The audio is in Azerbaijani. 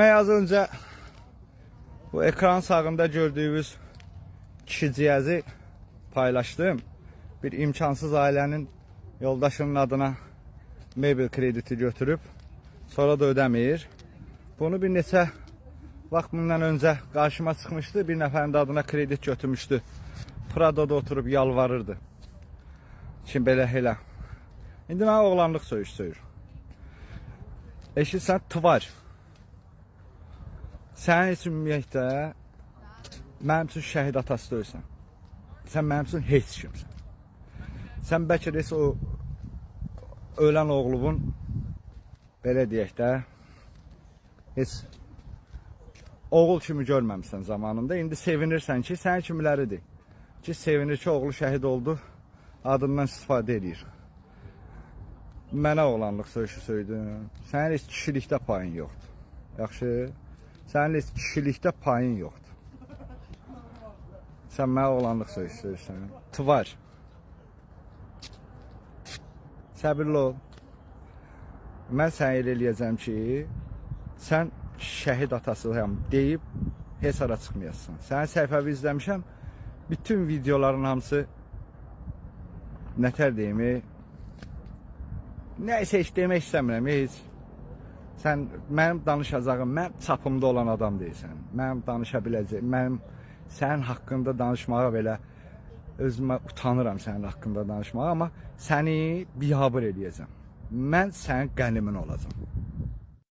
Az önce bu ekran sağında gördüğünüz kişi cihazı paylaştım. Bir imkansız ailenin yoldaşının adına mebel krediti götürüp sonra da ödemeyir. Bunu bir neçə vaxt bundan önce karşıma çıkmıştı. Bir nəfərin adına kredit götürmüştü. Prado'da oturup yalvarırdı. Şimdi belə elə. İndi mənə oğlanlıq söyür. Eşitsən tvar. Sən heç ümumiyyətlə mənim üçün şəhid atası deyilsən. Sən mənim üçün heç kimsən. Sən bəlkə də o ölən oğlunun belə deyək də heç oğul kimi görməmişsən zamanında. İndi sevinirsən ki, sən kimiləridir ki, sevinir ki, oğlu şəhid oldu, adından istifadə edir. Mənə oğlanlıq söydün. Sənin heç kişilikdə payın yoxdur. Yaxşı? Sənin heç kişilikdə payın yoxdur. Sən mənə oğlanlıq söylürsən. Tvar. Səbirli ol. Mən sənə elə eləyəcəm ki, sən şəhid atasıyam deyib heç ara çıxmayasın. Sənin səhifəvi izləmişəm. Bütün videoların hamısı nətər deyimi, nəysə heç demək istəmirəm, heç. Sən mənim danışacağım, mənim çapımda olan adam deyilsən. Mənim danışa biləcəyim, mənim sənin haqqında danışmağa belə özümə utanıram sənin haqqında danışmağa, amma səni biabır eləyəcəm. Mən sənin qənimin olacağım.